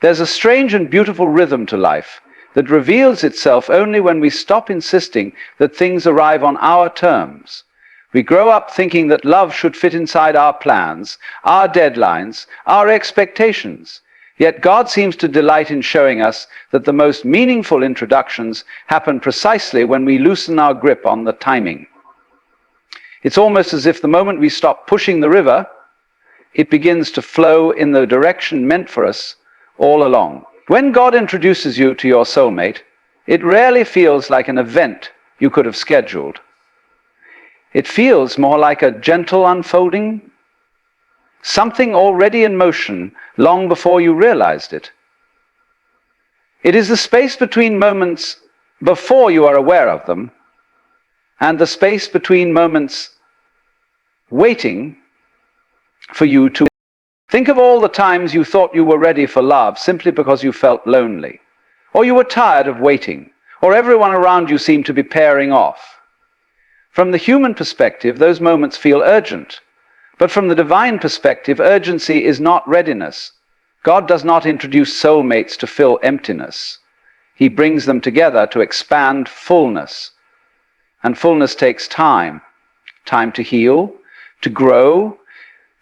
There's a strange and beautiful rhythm to life that reveals itself only when we stop insisting that things arrive on our terms. We grow up thinking that love should fit inside our plans, our deadlines, our expectations. Yet God seems to delight in showing us that the most meaningful introductions happen precisely when we loosen our grip on the timing. It's almost as if the moment we stop pushing the river, it begins to flow in the direction meant for us all along. When God introduces you to your soulmate, it rarely feels like an event you could have scheduled. It feels more like a gentle unfolding, something already in motion long before you realized it. It is the space between moments before you are aware of them, and the space between moments waiting for you to. Think of all the times you thought you were ready for love simply because you felt lonely, or you were tired of waiting, or everyone around you seemed to be pairing off. From the human perspective, those moments feel urgent. But from the divine perspective, urgency is not readiness. God does not introduce soulmates to fill emptiness. He brings them together to expand fullness. And fullness takes time. Time to heal, to grow,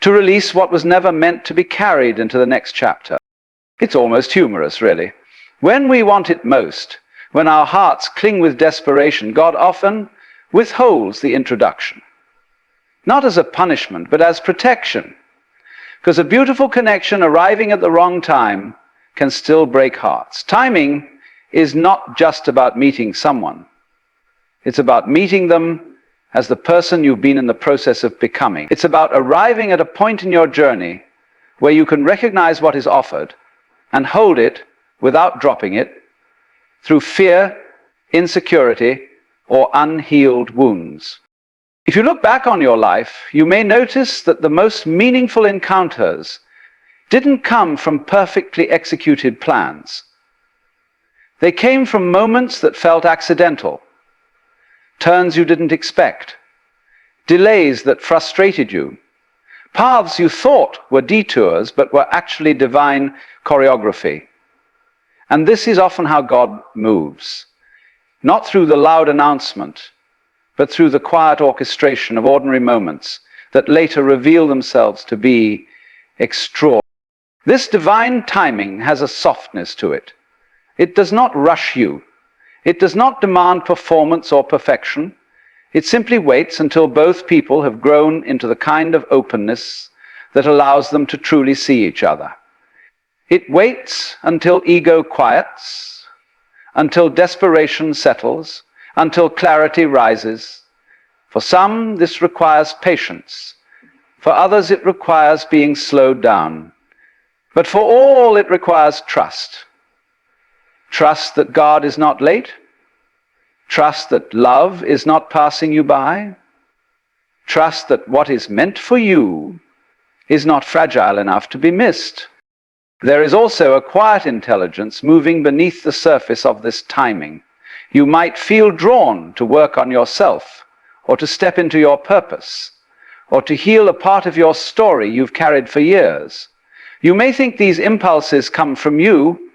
to release what was never meant to be carried into the next chapter. It's almost humorous, really. When we want it most, when our hearts cling with desperation, God often withholds the introduction. Not as a punishment, but as protection. Because a beautiful connection arriving at the wrong time can still break hearts. Timing is not just about meeting someone. It's about meeting them as the person you've been in the process of becoming. It's about arriving at a point in your journey where you can recognize what is offered and hold it without dropping it through fear, insecurity, or unhealed wounds. If you look back on your life, you may notice that the most meaningful encounters didn't come from perfectly executed plans. They came from moments that felt accidental, turns you didn't expect, delays that frustrated you, paths you thought were detours but were actually divine choreography. And this is often how God moves. Not through the loud announcement, but through the quiet orchestration of ordinary moments that later reveal themselves to be extraordinary. This divine timing has a softness to it. It does not rush you. It does not demand performance or perfection. It simply waits until both people have grown into the kind of openness that allows them to truly see each other. It waits until ego quiets, until desperation settles, until clarity rises. For some, this requires patience. For others, it requires being slowed down. But for all, it requires trust. Trust that God is not late. Trust that love is not passing you by. Trust that what is meant for you is not fragile enough to be missed. There is also a quiet intelligence moving beneath the surface of this timing. You might feel drawn to work on yourself, or to step into your purpose, or to heal a part of your story you've carried for years. You may think these impulses come from you,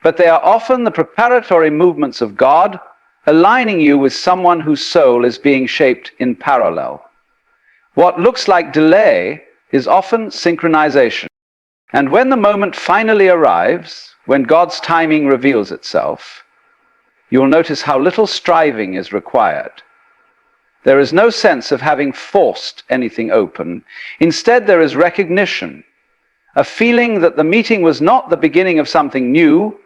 but they are often the preparatory movements of God, aligning you with someone whose soul is being shaped in parallel. What looks like delay is often synchronization. And when the moment finally arrives, when God's timing reveals itself, you'll notice how little striving is required. There is no sense of having forced anything open. Instead, there is recognition, a feeling that the meeting was not the beginning of something new,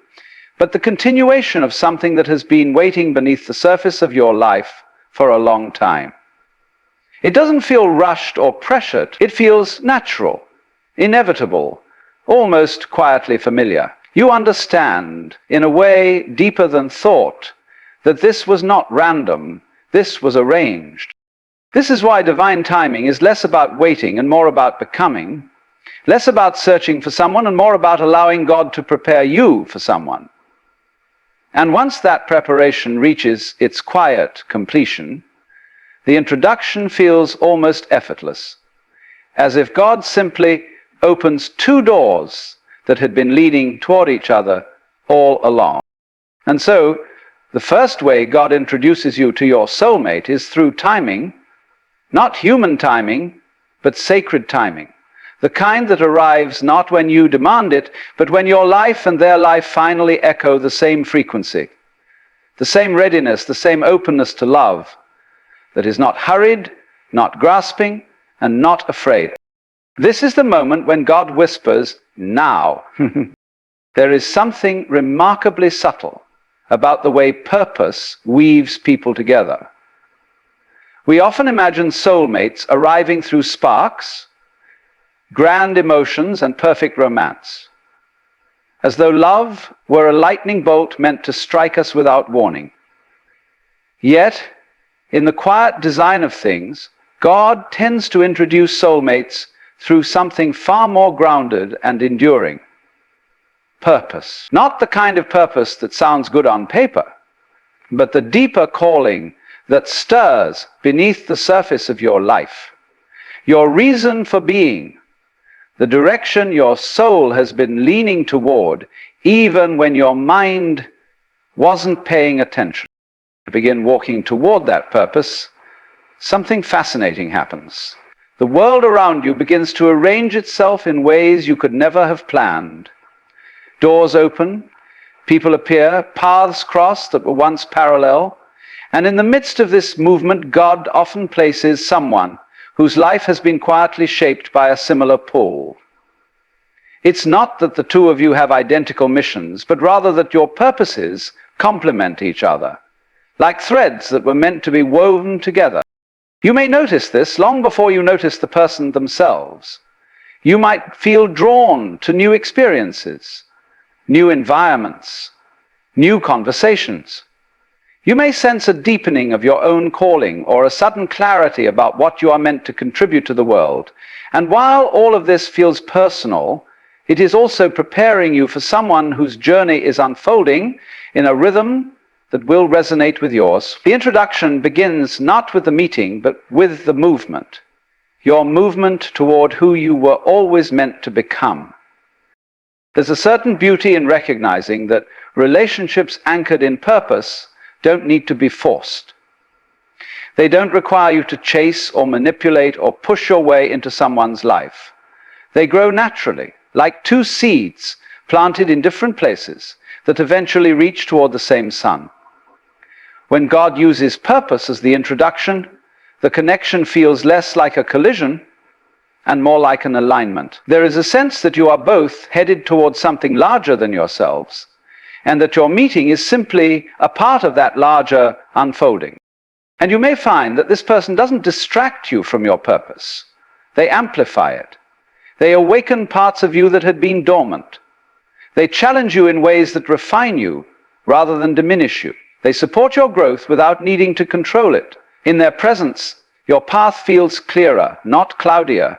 but the continuation of something that has been waiting beneath the surface of your life for a long time. It doesn't feel rushed or pressured. It feels natural, inevitable, almost quietly familiar. You understand, in a way deeper than thought, that this was not random, this was arranged. This is why divine timing is less about waiting and more about becoming, less about searching for someone and more about allowing God to prepare you for someone. And once that preparation reaches its quiet completion, the introduction feels almost effortless, as if God simply opens two doors that had been leading toward each other all along. And so, the first way God introduces you to your soulmate is through timing, not human timing, but sacred timing. The kind that arrives not when you demand it, but when your life and their life finally echo the same frequency, the same readiness, the same openness to love that is not hurried, not grasping, and not afraid. This is the moment when God whispers, "Now." There is something remarkably subtle about the way purpose weaves people together. We often imagine soulmates arriving through sparks, grand emotions, and perfect romance, as though love were a lightning bolt meant to strike us without warning. Yet, in the quiet design of things, God tends to introduce soulmates through something far more grounded and enduring. Purpose. Not the kind of purpose that sounds good on paper, but the deeper calling that stirs beneath the surface of your life. Your reason for being, the direction your soul has been leaning toward, even when your mind wasn't paying attention. To begin walking toward that purpose, something fascinating happens. The world around you begins to arrange itself in ways you could never have planned. Doors open, people appear, paths cross that were once parallel, and in the midst of this movement, God often places someone whose life has been quietly shaped by a similar pull. It's not that the two of you have identical missions, but rather that your purposes complement each other, like threads that were meant to be woven together. You may notice this long before you notice the person themselves. You might feel drawn to new experiences, new environments, new conversations. You may sense a deepening of your own calling or a sudden clarity about what you are meant to contribute to the world. And while all of this feels personal, it is also preparing you for someone whose journey is unfolding in a rhythm that will resonate with yours. The introduction begins not with the meeting, but with the movement. Your movement toward who you were always meant to become. There's a certain beauty in recognizing that relationships anchored in purpose don't need to be forced. They don't require you to chase or manipulate or push your way into someone's life. They grow naturally, like two seeds planted in different places that eventually reach toward the same sun. When God uses purpose as the introduction, the connection feels less like a collision and more like an alignment. There is a sense that you are both headed towards something larger than yourselves, and that your meeting is simply a part of that larger unfolding. And you may find that this person doesn't distract you from your purpose. They amplify it. They awaken parts of you that had been dormant. They challenge you in ways that refine you rather than diminish you. They support your growth without needing to control it. In their presence, your path feels clearer, not cloudier.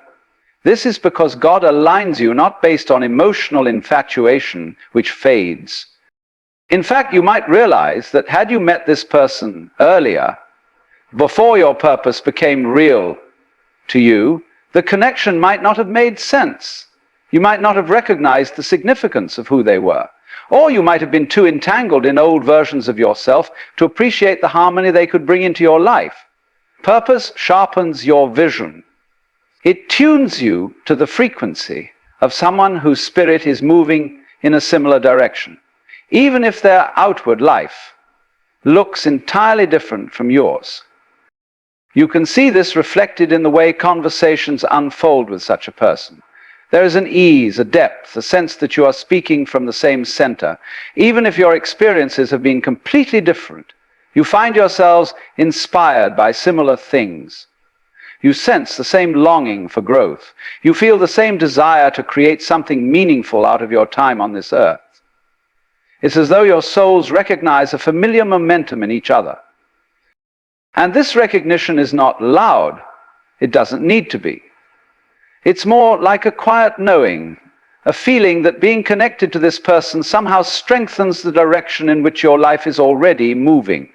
This is because God aligns you not based on emotional infatuation, which fades. In fact, you might realize that had you met this person earlier, before your purpose became real to you, the connection might not have made sense. You might not have recognized the significance of who they were. Or you might have been too entangled in old versions of yourself to appreciate the harmony they could bring into your life. Purpose sharpens your vision. It tunes you to the frequency of someone whose spirit is moving in a similar direction, even if their outward life looks entirely different from yours. You can see this reflected in the way conversations unfold with such a person. There is an ease, a depth, a sense that you are speaking from the same center. Even if your experiences have been completely different, you find yourselves inspired by similar things. You sense the same longing for growth. You feel the same desire to create something meaningful out of your time on this earth. It's as though your souls recognize a familiar momentum in each other. And this recognition is not loud. It doesn't need to be. It's more like a quiet knowing, a feeling that being connected to this person somehow strengthens the direction in which your life is already moving.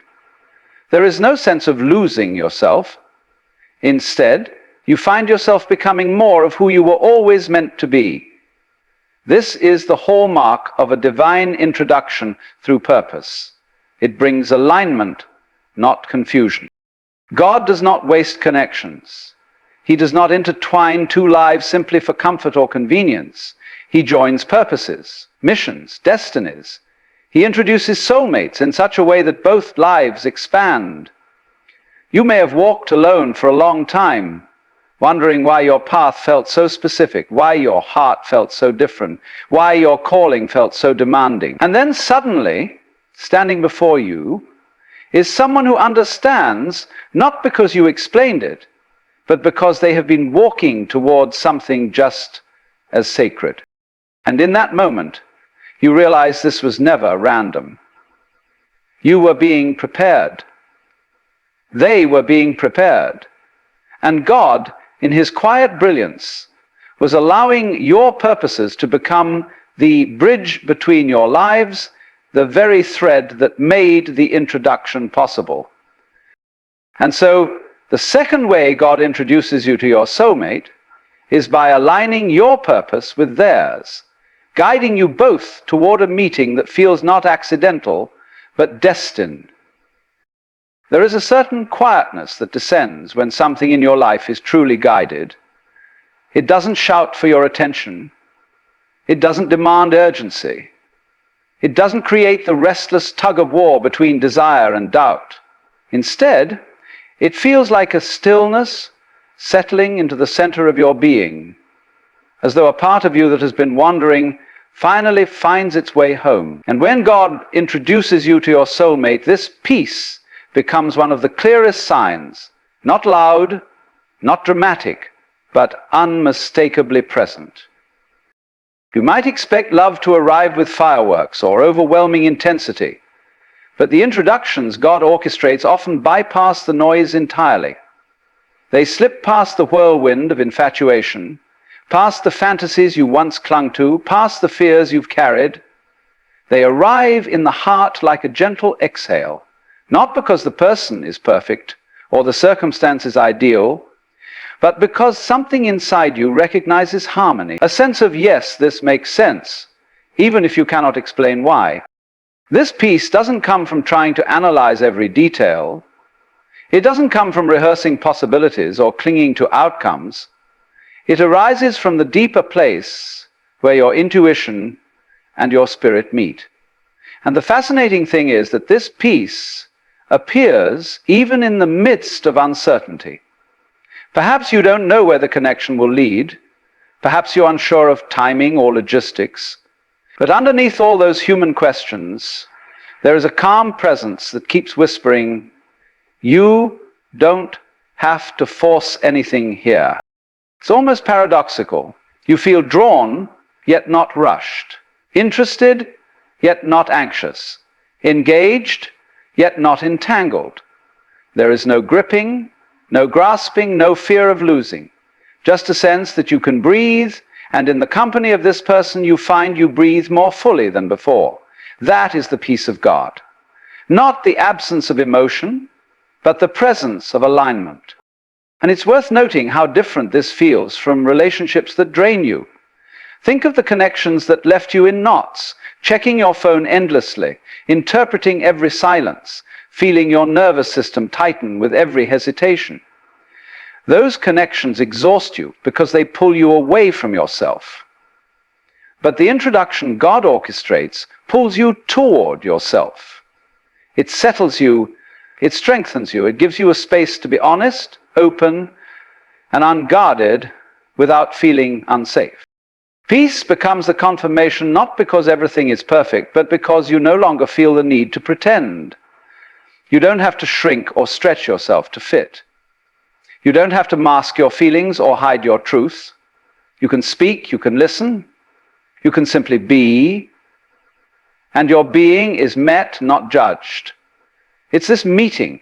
There is no sense of losing yourself. Instead, you find yourself becoming more of who you were always meant to be. This is the hallmark of a divine introduction through purpose. It brings alignment, not confusion. God does not waste connections. He does not intertwine two lives simply for comfort or convenience. He joins purposes, missions, destinies. He introduces soulmates in such a way that both lives expand. You may have walked alone for a long time, wondering why your path felt so specific, why your heart felt so different, why your calling felt so demanding. And then suddenly, standing before you, is someone who understands, not because you explained it, but because they have been walking towards something just as sacred. And in that moment, you realize this was never random. You were being prepared. They were being prepared. And God, in his quiet brilliance, was allowing your purposes to become the bridge between your lives, the very thread that made the introduction possible. And so, the second way God introduces you to your soulmate is by aligning your purpose with theirs, guiding you both toward a meeting that feels not accidental, but destined. There is a certain quietness that descends when something in your life is truly guided. It doesn't shout for your attention. It doesn't demand urgency. It doesn't create the restless tug-of-war between desire and doubt. Instead, it feels like a stillness settling into the center of your being, as though a part of you that has been wandering finally finds its way home. And when God introduces you to your soulmate, this peace becomes one of the clearest signs, not loud, not dramatic, but unmistakably present. You might expect love to arrive with fireworks or overwhelming intensity, but the introductions God orchestrates often bypass the noise entirely. They slip past the whirlwind of infatuation, past the fantasies you once clung to, past the fears you've carried. They arrive in the heart like a gentle exhale, not because the person is perfect or the circumstances ideal, but because something inside you recognizes harmony, a sense of, yes, this makes sense, even if you cannot explain why. This peace doesn't come from trying to analyze every detail. It doesn't come from rehearsing possibilities or clinging to outcomes. It arises from the deeper place where your intuition and your spirit meet. And the fascinating thing is that this peace appears even in the midst of uncertainty. Perhaps you don't know where the connection will lead. Perhaps you're unsure of timing or logistics. But underneath all those human questions, there is a calm presence that keeps whispering, you don't have to force anything here. It's almost paradoxical. You feel drawn, yet not rushed. Interested, yet not anxious. Engaged, yet not entangled. There is no gripping, no grasping, no fear of losing. Just a sense that you can breathe, and in the company of this person you find you breathe more fully than before. That is the peace of God. Not the absence of emotion, but the presence of alignment. And it's worth noting how different this feels from relationships that drain you. Think of the connections that left you in knots, checking your phone endlessly, interpreting every silence, feeling your nervous system tighten with every hesitation. Those connections exhaust you because they pull you away from yourself. But the introduction God orchestrates pulls you toward yourself. It settles you, it strengthens you, it gives you a space to be honest, open, and unguarded without feeling unsafe. Peace becomes the confirmation not because everything is perfect, but because you no longer feel the need to pretend. You don't have to shrink or stretch yourself to fit. You don't have to mask your feelings or hide your truth. You can speak, you can listen, you can simply be, and your being is met, not judged. It's this meeting,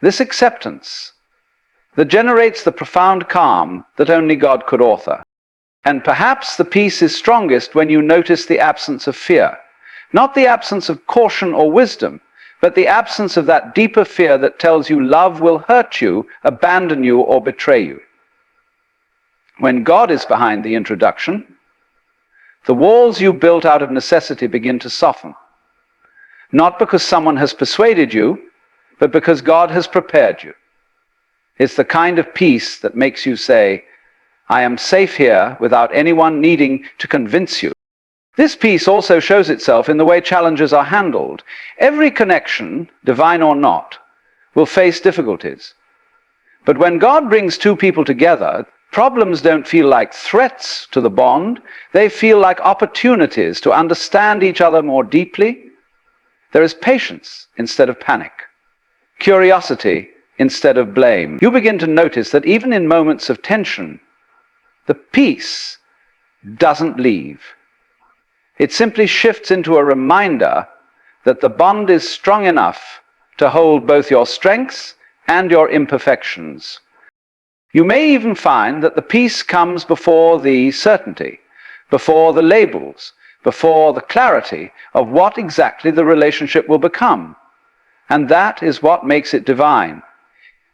this acceptance, that generates the profound calm that only God could author. And perhaps the peace is strongest when you notice the absence of fear. Not the absence of caution or wisdom, but the absence of that deeper fear that tells you love will hurt you, abandon you, or betray you. When God is behind the introduction, the walls you built out of necessity begin to soften. Not because someone has persuaded you, but because God has prepared you. It's the kind of peace that makes you say, I am safe here without anyone needing to convince you. This peace also shows itself in the way challenges are handled. Every connection, divine or not, will face difficulties. But when God brings two people together, problems don't feel like threats to the bond. They feel like opportunities to understand each other more deeply. There is patience instead of panic, curiosity instead of blame. You begin to notice that even in moments of tension, the peace doesn't leave. It simply shifts into a reminder that the bond is strong enough to hold both your strengths and your imperfections. You may even find that the peace comes before the certainty, before the labels, before the clarity of what exactly the relationship will become. And that is what makes it divine.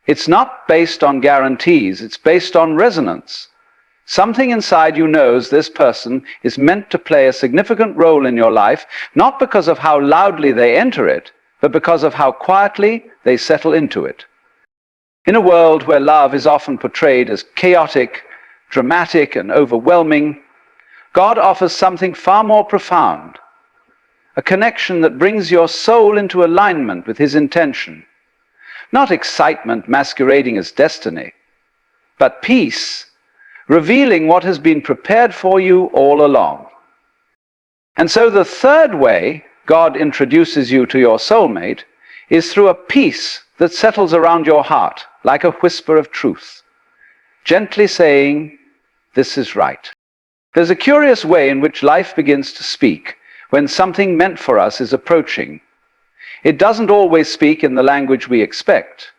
It's not based on guarantees, it's based on resonance. Something inside you knows this person is meant to play a significant role in your life, not because of how loudly they enter it, but because of how quietly they settle into it. In a world where love is often portrayed as chaotic, dramatic, and overwhelming, God offers something far more profound, a connection that brings your soul into alignment with His intention. Not excitement masquerading as destiny, but peace, revealing what has been prepared for you all along. And so the third way God introduces you to your soulmate is through a peace that settles around your heart like a whisper of truth, gently saying, "This is right." There's a curious way in which life begins to speak when something meant for us is approaching. It doesn't always speak in the language we expect.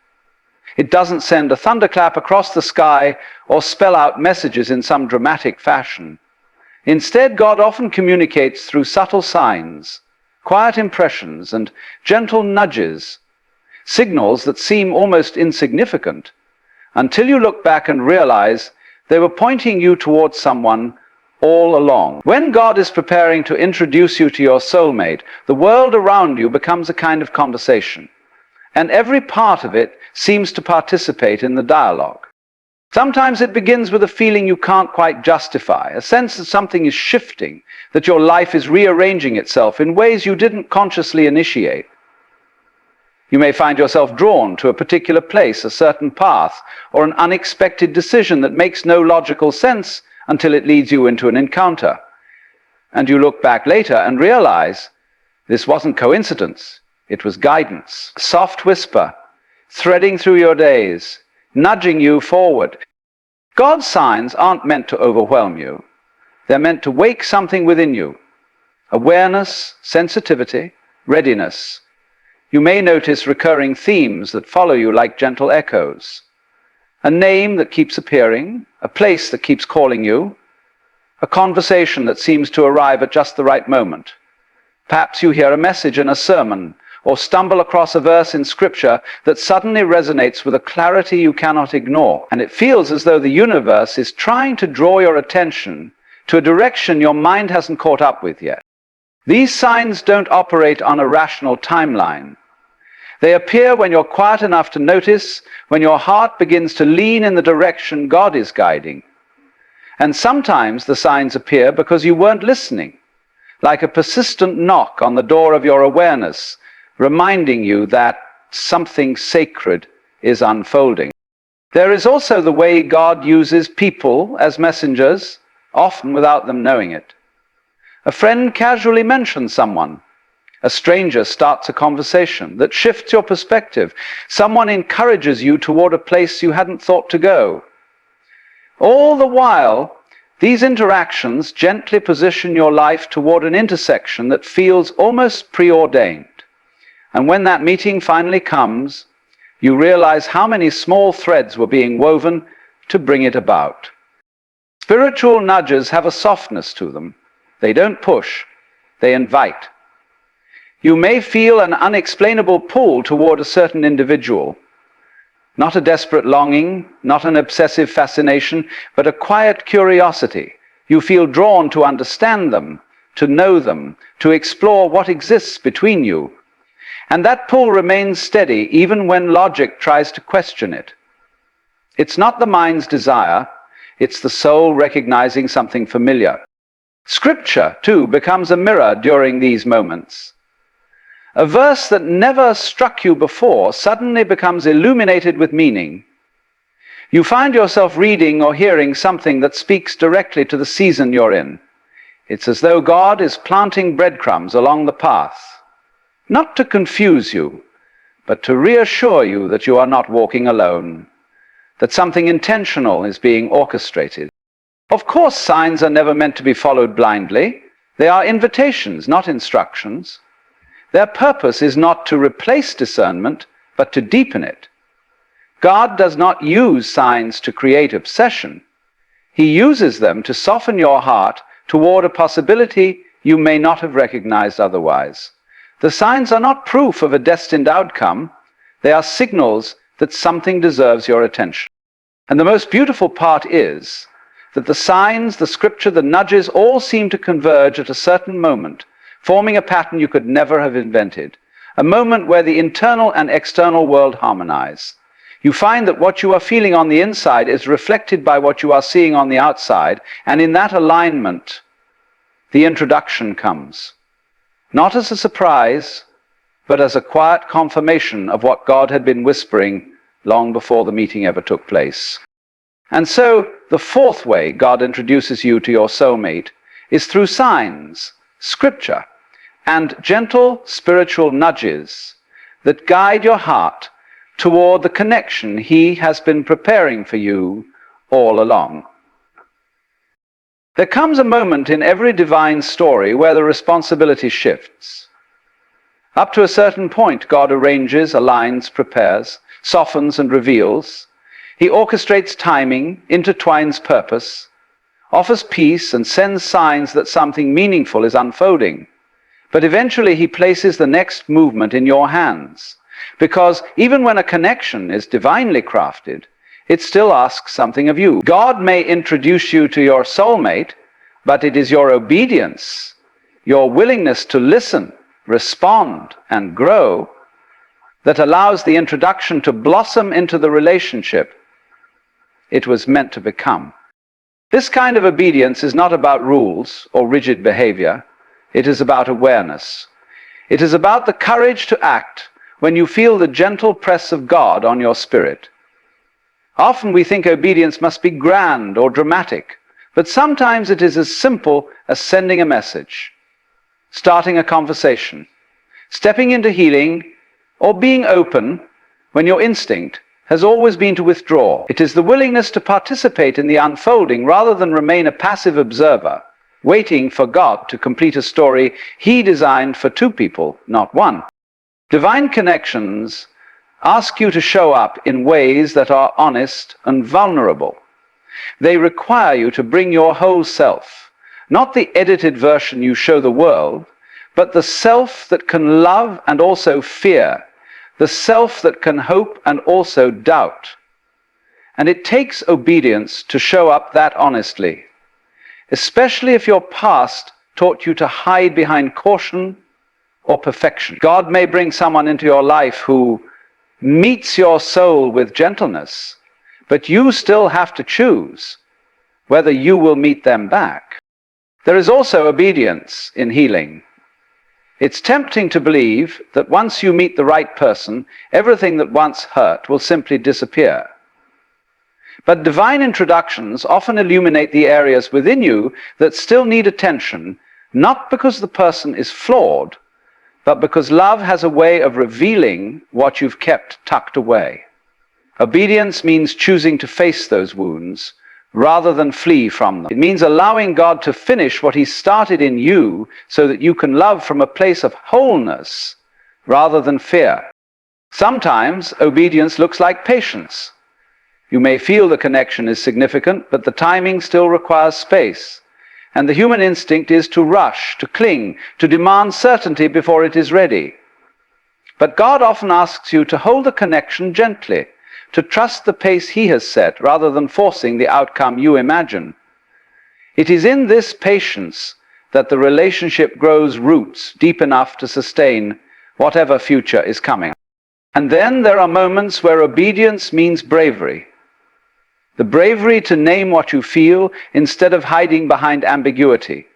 It doesn't send a thunderclap across the sky or spell out messages in some dramatic fashion. Instead, God often communicates through subtle signs, quiet impressions, and gentle nudges, signals that seem almost insignificant, until you look back and realize they were pointing you towards someone all along. When God is preparing to introduce you to your soulmate, the world around you becomes a kind of conversation, and every part of it seems to participate in the dialogue. Sometimes it begins with a feeling you can't quite justify, a sense that something is shifting, that your life is rearranging itself in ways you didn't consciously initiate. You may find yourself drawn to a particular place, a certain path, or an unexpected decision that makes no logical sense until it leads you into an encounter. And you look back later and realize this wasn't coincidence, it was guidance. A soft whisper, threading through your days, nudging you forward. God's signs aren't meant to overwhelm you. They're meant to wake something within you. Awareness, sensitivity, readiness. You may notice recurring themes that follow you like gentle echoes. A name that keeps appearing, a place that keeps calling you, a conversation that seems to arrive at just the right moment. Perhaps you hear a message in a sermon, or stumble across a verse in Scripture that suddenly resonates with a clarity you cannot ignore, and it feels as though the universe is trying to draw your attention to a direction your mind hasn't caught up with yet. These signs don't operate on a rational timeline. They appear when you're quiet enough to notice, when your heart begins to lean in the direction God is guiding. And sometimes the signs appear because you weren't listening, like a persistent knock on the door of your awareness, reminding you that something sacred is unfolding. There is also the way God uses people as messengers, often without them knowing it. A friend casually mentions someone. A stranger starts a conversation that shifts your perspective. Someone encourages you toward a place you hadn't thought to go. All the while, these interactions gently position your life toward an intersection that feels almost preordained. And when that meeting finally comes, you realize how many small threads were being woven to bring it about. Spiritual nudges have a softness to them. They don't push, they invite. You may feel an unexplainable pull toward a certain individual. Not a desperate longing, not an obsessive fascination, but a quiet curiosity, You feel drawn to understand them, to know them, to explore what exists between you. And that pull remains steady even when logic tries to question it. It's not the mind's desire, it's the soul recognizing something familiar. Scripture, too, becomes a mirror during these moments. A verse that never struck you before suddenly becomes illuminated with meaning. You find yourself reading or hearing something that speaks directly to the season you're in. It's as though God is planting breadcrumbs along the path, not to confuse you, but to reassure you that you are not walking alone, that something intentional is being orchestrated. Of course, signs are never meant to be followed blindly. They are invitations, not instructions. Their purpose is not to replace discernment, but to deepen it. God does not use signs to create obsession. He uses them to soften your heart toward a possibility you may not have recognized otherwise. The signs are not proof of a destined outcome. They are signals that something deserves your attention. And the most beautiful part is that the signs, the scripture, the nudges all seem to converge at a certain moment, forming a pattern you could never have invented, a moment where the internal and external world harmonize. You find that what you are feeling on the inside is reflected by what you are seeing on the outside, and in that alignment, the introduction comes. Not as a surprise, but as a quiet confirmation of what God had been whispering long before the meeting ever took place. And so, the fourth way God introduces you to your soulmate is through signs, scripture, and gentle spiritual nudges that guide your heart toward the connection He has been preparing for you all along. There comes a moment in every divine story where the responsibility shifts. Up to a certain point, God arranges, aligns, prepares, softens, and reveals. He orchestrates timing, intertwines purpose, offers peace, and sends signs that something meaningful is unfolding. But eventually He places the next movement in your hands, because even when a connection is divinely crafted, it still asks something of you. God may introduce you to your soulmate, but it is your obedience, your willingness to listen, respond, and grow that allows the introduction to blossom into the relationship it was meant to become. This kind of obedience is not about rules or rigid behavior. It is about awareness. It is about the courage to act when you feel the gentle press of God on your spirit. Often we think obedience must be grand or dramatic, but sometimes it is as simple as sending a message, starting a conversation, stepping into healing, or being open when your instinct has always been to withdraw. It is the willingness to participate in the unfolding rather than remain a passive observer, waiting for God to complete a story He designed for two people, not one. Divine connections ask you to show up in ways that are honest and vulnerable. They require you to bring your whole self, not the edited version you show the world, but the self that can love and also fear, the self that can hope and also doubt. And it takes obedience to show up that honestly, especially if your past taught you to hide behind caution or perfection. God may bring someone into your life who meets your soul with gentleness, but you still have to choose whether you will meet them back. There is also obedience in healing. It's tempting to believe that once you meet the right person, everything that once hurt will simply disappear. But divine introductions often illuminate the areas within you that still need attention, not because the person is flawed, but because love has a way of revealing what you've kept tucked away. Obedience means choosing to face those wounds rather than flee from them. It means allowing God to finish what He started in you so that you can love from a place of wholeness rather than fear. Sometimes obedience looks like patience. You may feel the connection is significant, but the timing still requires space. And the human instinct is to rush, to cling, to demand certainty before it is ready. But God often asks you to hold the connection gently, to trust the pace He has set rather than forcing the outcome you imagine. It is in this patience that the relationship grows roots deep enough to sustain whatever future is coming. And then there are moments where obedience means bravery. The bravery to name what you feel instead of hiding behind ambiguity.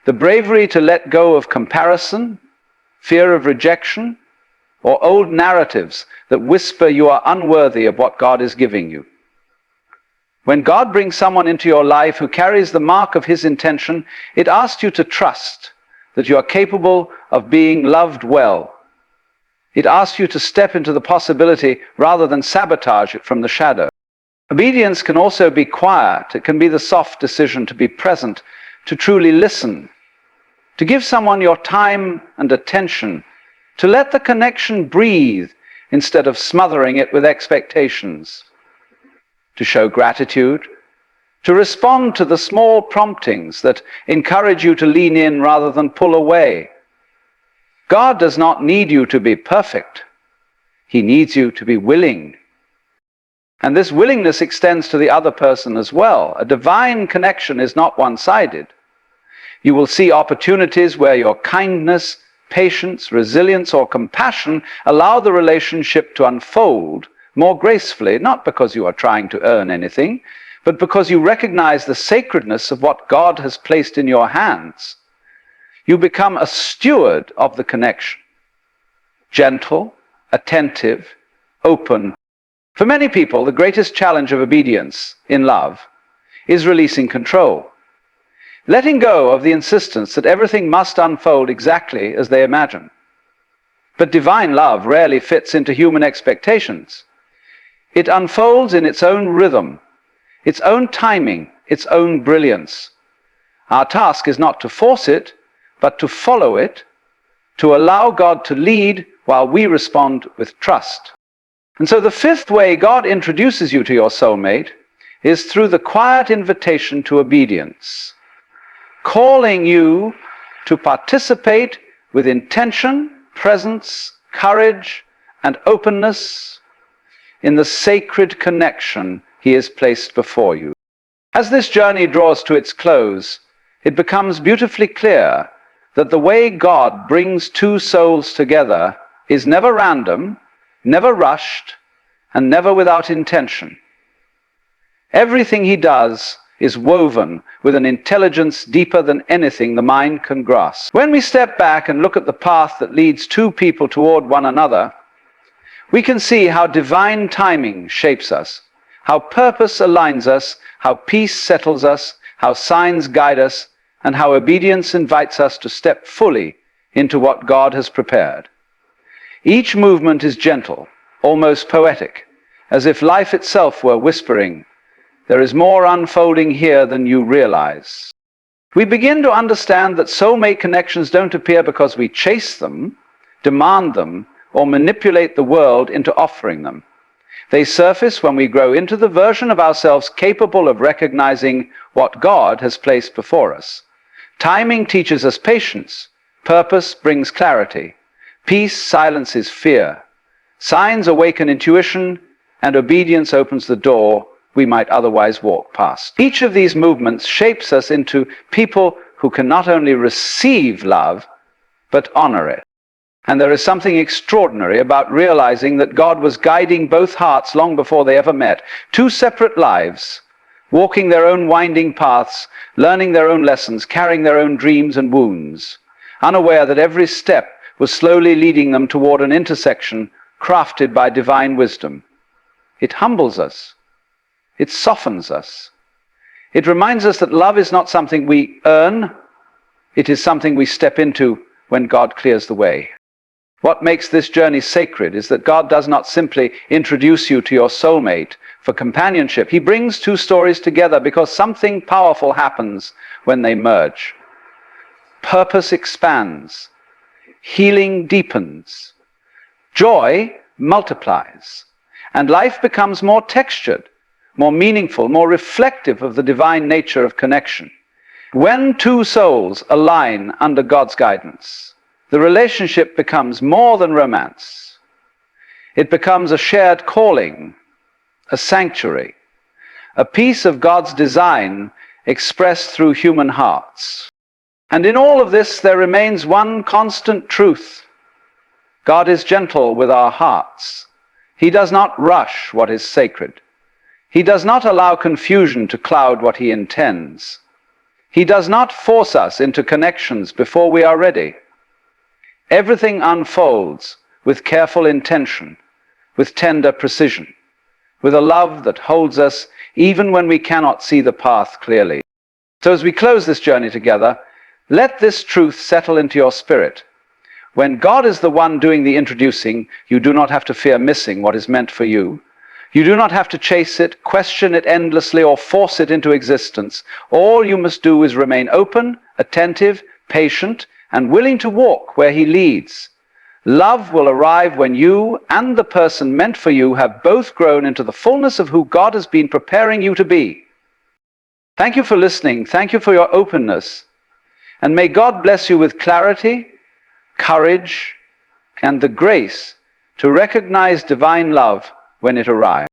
The bravery to let go of comparison, fear of rejection, or old narratives that whisper you are unworthy of what God is giving you. When God brings someone into your life who carries the mark of his intention, it asks you to trust that you are capable of being loved well. It asks you to step into the possibility rather than sabotage it from the shadow. Obedience can also be quiet. It can be the soft decision to be present, to truly listen, to give someone your time and attention, to let the connection breathe instead of smothering it with expectations, to show gratitude, to respond to the small promptings that encourage you to lean in rather than pull away. God does not need you to be perfect. He needs you to be willing. And this willingness extends to the other person as well. A divine connection is not one-sided. You will see opportunities where your kindness, patience, resilience, or compassion allow the relationship to unfold more gracefully, not because you are trying to earn anything, but because you recognize the sacredness of what God has placed in your hands. You become a steward of the connection, gentle, attentive, open. For many people, the greatest challenge of obedience in love is releasing control, letting go of the insistence that everything must unfold exactly as they imagine. But divine love rarely fits into human expectations. It unfolds in its own rhythm, its own timing, its own brilliance. Our task is not to force it, but to follow it, to allow God to lead while we respond with trust. And so the fifth way God introduces you to your soulmate is through the quiet invitation to obedience, calling you to participate with intention, presence, courage, and openness in the sacred connection he has placed before you. As this journey draws to its close, it becomes beautifully clear that the way God brings two souls together is never random, never rushed, and never without intention. Everything he does is woven with an intelligence deeper than anything the mind can grasp. When we step back and look at the path that leads two people toward one another, we can see how divine timing shapes us, how purpose aligns us, how peace settles us, how signs guide us, and how obedience invites us to step fully into what God has prepared. Each movement is gentle, almost poetic, as if life itself were whispering, "There is more unfolding here than you realize." We begin to understand that soulmate connections don't appear because we chase them, demand them, or manipulate the world into offering them. They surface when we grow into the version of ourselves capable of recognizing what God has placed before us. Timing teaches us patience. Purpose brings clarity. Peace silences fear. Signs awaken intuition, and obedience opens the door we might otherwise walk past. Each of these movements shapes us into people who can not only receive love, but honor it. And there is something extraordinary about realizing that God was guiding both hearts long before they ever met. Two separate lives, walking their own winding paths, learning their own lessons, carrying their own dreams and wounds, unaware that every step was slowly leading them toward an intersection crafted by divine wisdom. It humbles us. It softens us. It reminds us that love is not something we earn. It is something we step into when God clears the way. What makes this journey sacred is that God does not simply introduce you to your soulmate for companionship. He brings two stories together because something powerful happens when they merge. Purpose expands. Healing deepens. Joy multiplies. And life becomes more textured, more meaningful, more reflective of the divine nature of connection. When two souls align under God's guidance, the relationship becomes more than romance. It becomes a shared calling, a sanctuary, a piece of God's design expressed through human hearts. And in all of this, there remains one constant truth. God is gentle with our hearts. He does not rush what is sacred. He does not allow confusion to cloud what he intends. He does not force us into connections before we are ready. Everything unfolds with careful intention, with tender precision, with a love that holds us even when we cannot see the path clearly. So as we close this journey together, let this truth settle into your spirit. When God is the one doing the introducing, you do not have to fear missing what is meant for you. You do not have to chase it, question it endlessly, or force it into existence. All you must do is remain open, attentive, patient, and willing to walk where he leads. Love will arrive when you and the person meant for you have both grown into the fullness of who God has been preparing you to be. Thank you for listening. Thank you for your openness. And may God bless you with clarity, courage, and the grace to recognize divine love when it arrives.